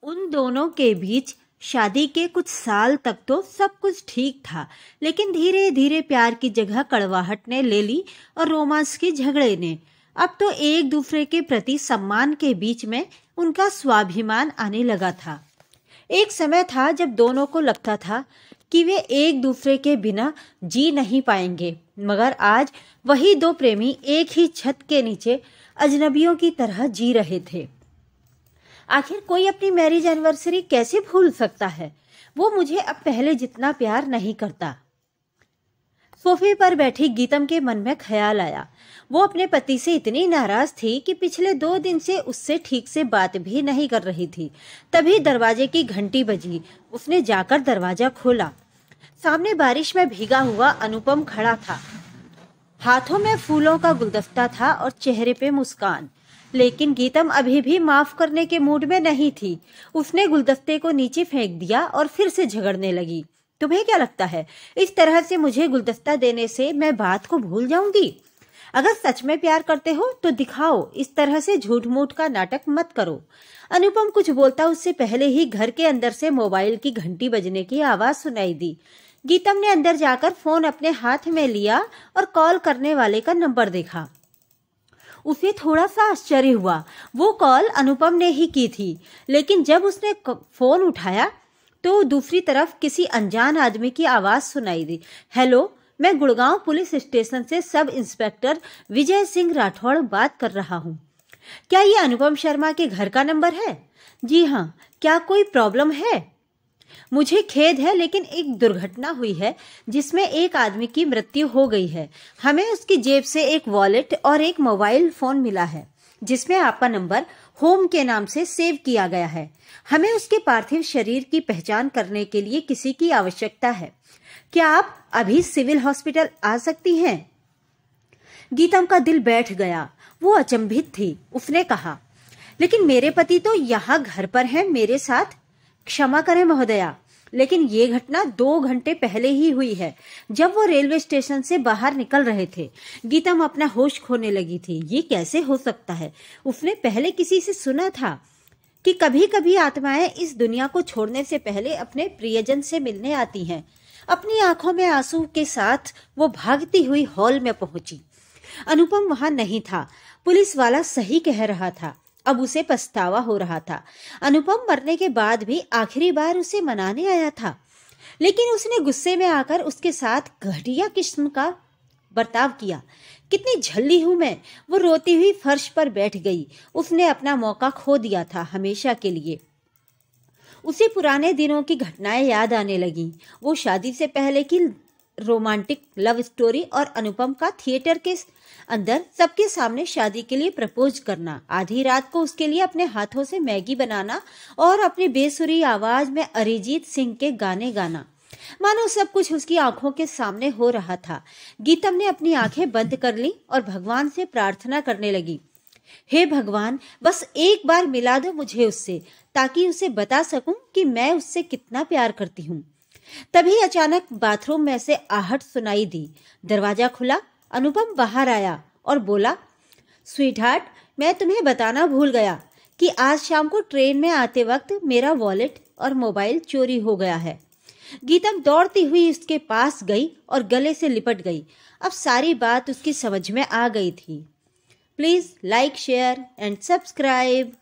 उन दोनों के बीच शादी के कुछ साल तक तो सब कुछ ठीक था, लेकिन धीरे धीरे प्यार की जगह कड़वाहट ने ले ली और रोमांस के झगड़े ने। अब तो एक दूसरे के प्रति सम्मान के बीच में उनका स्वाभिमान आने लगा था। एक समय था जब दोनों को लगता था कि वे एक दूसरे के बिना जी नहीं पाएंगे, मगर आज वही दो प्रेमी एक ही छत के नीचे अजनबियों की तरह जी रहे थे। आखिर कोई अपनी मैरिज एनिवर्सरी कैसे भूल सकता है? वो मुझे अब पहले जितना प्यार नहीं करता। सोफे पर बैठी गीतम के मन में ख्याल आया। वो अपने पति से इतनी नाराज थी कि पिछले 2 दिन से उससे ठीक से बात भी नहीं कर रही थी। तभी दरवाजे की घंटी बजी। उसने जाकर दरवाजा खोला। सामने बारिश में भीगा हुआ अनुपम खड़ा था। हाथों में फूलों का गुलदस्ता था और चेहरे पे मुस्कान। लेकिन गीतम अभी भी माफ करने के मूड में नहीं थी। उसने गुलदस्ते को नीचे फेंक दिया और फिर से झगड़ने लगी। तुम्हें क्या लगता है, इस तरह से मुझे गुलदस्ता देने से मैं बात को भूल जाऊंगी? अगर सच में प्यार करते हो तो दिखाओ, इस तरह से झूठ मूठ का नाटक मत करो। अनुपम कुछ बोलता उससे पहले ही घर के अंदर से मोबाइल की घंटी बजने की आवाज सुनाई दी। गीतम ने अंदर जाकर फोन अपने हाथ में लिया और कॉल करने वाले का नंबर देखा। उसे थोड़ा सा आश्चर्य हुआ। वो कॉल अनुपम ने ही की थी, लेकिन जब उसने फोन उठाया तो दूसरी तरफ किसी अनजान आदमी की आवाज सुनाई दी। हेलो, मैं गुड़गांव पुलिस स्टेशन से सब इंस्पेक्टर विजय सिंह राठौड़ बात कर रहा हूँ। क्या ये अनुपम शर्मा के घर का नंबर है? जी हाँ, क्या कोई प्रॉब्लम है? मुझे खेद है, लेकिन एक दुर्घटना हुई है जिसमें एक आदमी की मृत्यु हो गई है। हमें उसकी जेब से एक वॉलेट और एक मोबाइल फोन मिला है जिसमें आपका नंबर होम के नाम से सेव किया गया है। हमें उसके पार्थिव शरीर की पहचान करने के लिए किसी की आवश्यकता है। क्या आप अभी सिविल हॉस्पिटल आ सकती हैं? गीतम का दिल बैठ गया। वो अचंभित थी। उसने कहा, लेकिन मेरे पति तो यहाँ घर पर हैं मेरे साथ। क्षमा करें महोदया, लेकिन ये घटना 2 घंटे पहले ही हुई है, जब वो रेलवे स्टेशन से बाहर निकल रहे थे। गीतम अपना होश खोने लगी थी। ये कैसे हो सकता है? उसने पहले किसी से सुना था कि कभी कभी आत्माएं इस दुनिया को छोड़ने से पहले अपने प्रियजन से मिलने आती हैं। अपनी आंखों में आंसू के साथ वो भागती हुई हॉल में पहुंची। अनुपम वहां नहीं था। पुलिस वाला सही कह रहा था। अब उसे पछतावा हो रहा था। अनुपम मरने के बाद भी आखिरी बार उसे मनाने आया था, लेकिन उसने गुस्से में आकर उसके साथ घटिया किस्म का बर्ताव किया। कितनी झल्ली हूं मैं। वो रोती हुई फर्श पर बैठ गई। उसने अपना मौका खो दिया था हमेशा के लिए। उसे पुराने दिनों की घटनाएं याद आने लगी। वो शादी से पहले की रोमांटिक लव स्टोरी और अनुपम का थिएटर के अंदर सबके सामने शादी के लिए प्रपोज करना, आधी रात को उसके लिए अपने हाथों से मैगी बनाना और अपनी बेसुरी आवाज में अरिजीत सिंह के गाने गाना, मानो सब कुछ उसकी आंखों के सामने हो रहा था। गीतम ने अपनी आंखें बंद कर ली और भगवान से प्रार्थना करने लगी, हे भगवान, बस एक बार मिला दो मुझे उससे, ताकि उसे बता सकूं कि मैं उससे कितना प्यार करती हूँ। तभी अचानक बाथरूम में से आहट सुनाई दी। दरवाजा खुला। अनुपम बाहर आया और बोला, स्वीट हार्ट, मैं तुम्हें बताना भूल गया कि आज शाम को ट्रेन में आते वक्त मेरा वॉलेट और मोबाइल चोरी हो गया है। गीतम दौड़ती हुई उसके पास गई और गले से लिपट गई। अब सारी बात उसकी समझ में आ गई थी। Please like, share and subscribe.